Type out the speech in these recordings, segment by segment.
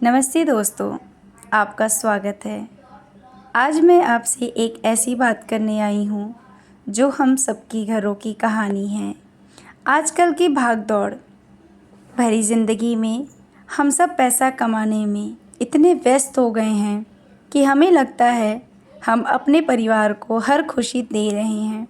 नमस्ते दोस्तों, आपका स्वागत है। आज मैं आपसे एक ऐसी बात करने आई हूँ जो हम सबकी घरों की कहानी है। आजकल की भाग-दौड़ भरी ज़िंदगी में हम सब पैसा कमाने में इतने व्यस्त हो गए हैं कि हमें लगता है हम अपने परिवार को हर खुशी दे रहे हैं।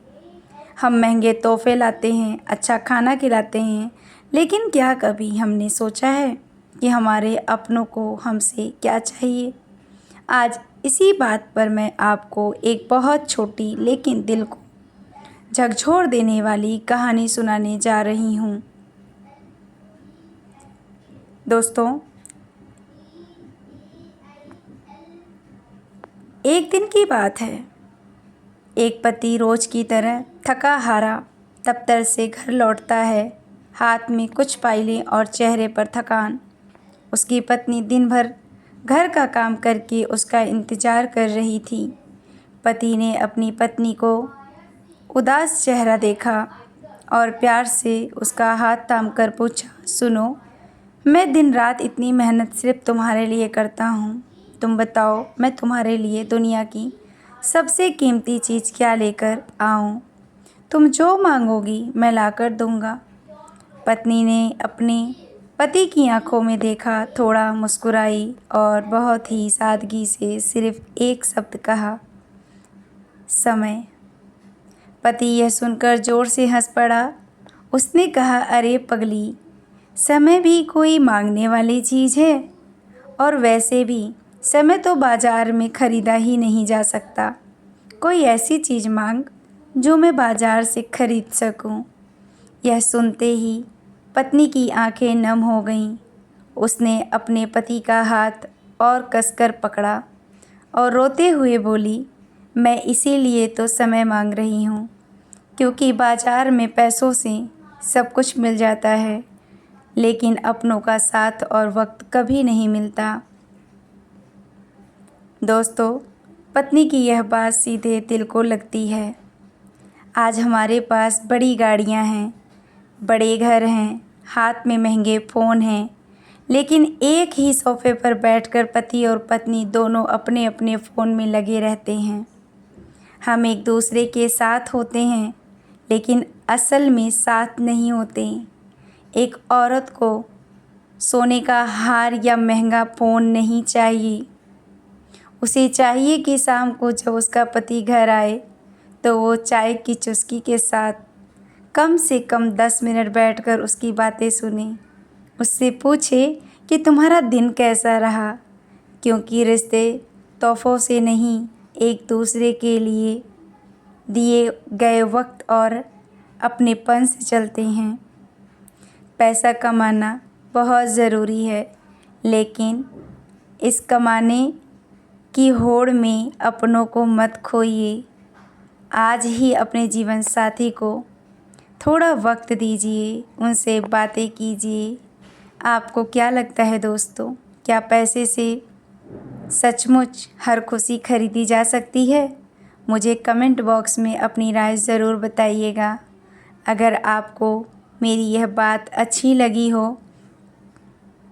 हम महंगे तोहफ़े लाते हैं, अच्छा खाना खिलाते हैं, लेकिन क्या कभी हमने सोचा है कि हमारे अपनों को हमसे क्या चाहिए? आज इसी बात पर मैं आपको एक बहुत छोटी लेकिन दिल को झकझोर देने वाली कहानी सुनाने जा रही हूँ। दोस्तों, एक दिन की बात है। एक पति रोज की तरह थका हारा दफ्तर से घर लौटता है, हाथ में कुछ फाइलें और चेहरे पर थकान। उसकी पत्नी दिन भर घर का काम करके उसका इंतज़ार कर रही थी। पति ने अपनी पत्नी को उदास चेहरा देखा और प्यार से उसका हाथ थामकर पूछा, सुनो, मैं दिन रात इतनी मेहनत सिर्फ तुम्हारे लिए करता हूँ। तुम बताओ, मैं तुम्हारे लिए दुनिया की सबसे कीमती चीज़ क्या लेकर आऊँ? तुम जो मांगोगी मैं लाकर दूँगा। पत्नी ने अपने पति की आंखों में देखा, थोड़ा मुस्कुराई और बहुत ही सादगी से सिर्फ एक शब्द कहा, समय। पति यह सुनकर ज़ोर से हंस पड़ा। उसने कहा, अरे पगली, समय भी कोई मांगने वाली चीज़ है? और वैसे भी समय तो बाज़ार में ख़रीदा ही नहीं जा सकता। कोई ऐसी चीज़ मांग जो मैं बाज़ार से ख़रीद सकूं। यह सुनते ही पत्नी की आंखें नम हो गईं। उसने अपने पति का हाथ और कसकर पकड़ा और रोते हुए बोली, मैं इसीलिए तो समय मांग रही हूँ, क्योंकि बाज़ार में पैसों से सब कुछ मिल जाता है, लेकिन अपनों का साथ और वक्त कभी नहीं मिलता। दोस्तों, पत्नी की यह बात सीधे दिल को लगती है। आज हमारे पास बड़ी गाड़ियाँ हैं, बड़े घर हैं, हाथ में महंगे फ़ोन हैं, लेकिन एक ही सोफ़े पर बैठकर पति और पत्नी दोनों अपने अपने फ़ोन में लगे रहते हैं। हम एक दूसरे के साथ होते हैं, लेकिन असल में साथ नहीं होते। एक औरत को सोने का हार या महंगा फ़ोन नहीं चाहिए। उसे चाहिए कि शाम को जब उसका पति घर आए तो वो चाय की चुस्की के साथ कम से कम 10 मिनट बैठकर उसकी बातें सुने, उससे पूछे कि तुम्हारा दिन कैसा रहा, क्योंकि रिश्ते तोहफ़ों से नहीं, एक दूसरे के लिए दिए गए वक्त और अपनेपन से चलते हैं। पैसा कमाना बहुत ज़रूरी है, लेकिन इस कमाने की होड़ में अपनों को मत खोइए। आज ही अपने जीवन साथी को थोड़ा वक्त दीजिए, उनसे बातें कीजिए। आपको क्या लगता है दोस्तों, क्या पैसे से सचमुच हर खुशी खरीदी जा सकती है? मुझे कमेंट बॉक्स में अपनी राय ज़रूर बताइएगा। अगर आपको मेरी यह बात अच्छी लगी हो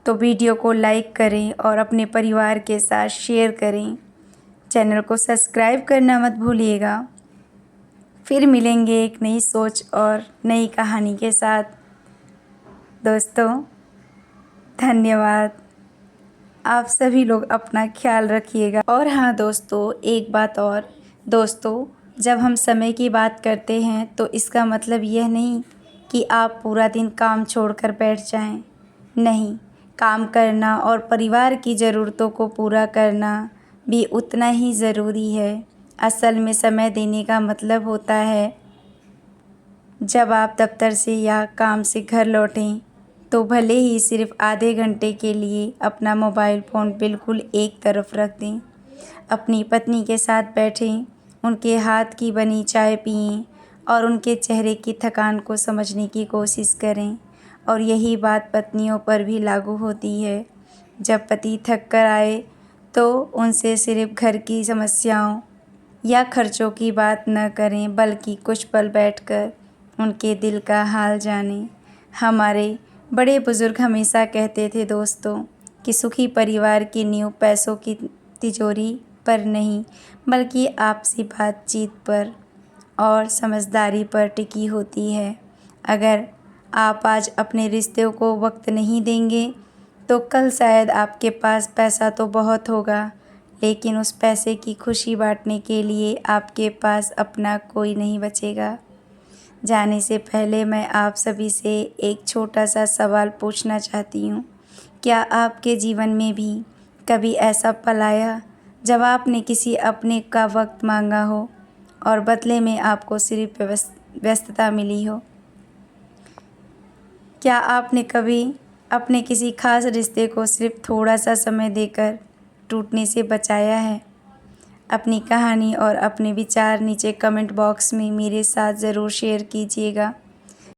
तो वीडियो को लाइक करें और अपने परिवार के साथ शेयर करें। चैनल को सब्सक्राइब करना मत भूलिएगा। फिर मिलेंगे एक नई सोच और नई कहानी के साथ। दोस्तों, धन्यवाद। आप सभी लोग अपना ख्याल रखिएगा। और हाँ दोस्तों, एक बात और। दोस्तों, जब हम समय की बात करते हैं तो इसका मतलब यह नहीं कि आप पूरा दिन काम छोड़कर बैठ जाएं। नहीं, काम करना और परिवार की ज़रूरतों को पूरा करना भी उतना ही ज़रूरी है। असल में समय देने का मतलब होता है जब आप दफ्तर से या काम से घर लौटें तो भले ही सिर्फ आधे घंटे के लिए अपना मोबाइल फ़ोन बिल्कुल एक तरफ रख दें। अपनी पत्नी के साथ बैठें, उनके हाथ की बनी चाय पिएं और उनके चेहरे की थकान को समझने की कोशिश करें। और यही बात पत्नियों पर भी लागू होती है। जब पति थक कर आए तो उनसे सिर्फ घर की समस्याओं या खर्चों की बात न करें, बल्कि कुछ पल बैठकर उनके दिल का हाल जानें। हमारे बड़े बुज़ुर्ग हमेशा कहते थे दोस्तों कि सुखी परिवार की नींव पैसों की तिजोरी पर नहीं, बल्कि आपसी बातचीत पर और समझदारी पर टिकी होती है। अगर आप आज अपने रिश्तों को वक्त नहीं देंगे तो कल शायद आपके पास पैसा तो बहुत होगा, लेकिन उस पैसे की खुशी बांटने के लिए आपके पास अपना कोई नहीं बचेगा। जाने से पहले मैं आप सभी से एक छोटा सा सवाल पूछना चाहती हूँ। क्या आपके जीवन में भी कभी ऐसा पल आया जब आपने किसी अपने का वक्त मांगा हो और बदले में आपको सिर्फ व्यस्तता मिली हो? क्या आपने कभी अपने किसी खास रिश्ते को सिर्फ थोड़ा सा समय देकर टूटने से बचाया है? अपनी कहानी और अपने विचार नीचे कमेंट बॉक्स में मेरे साथ ज़रूर शेयर कीजिएगा।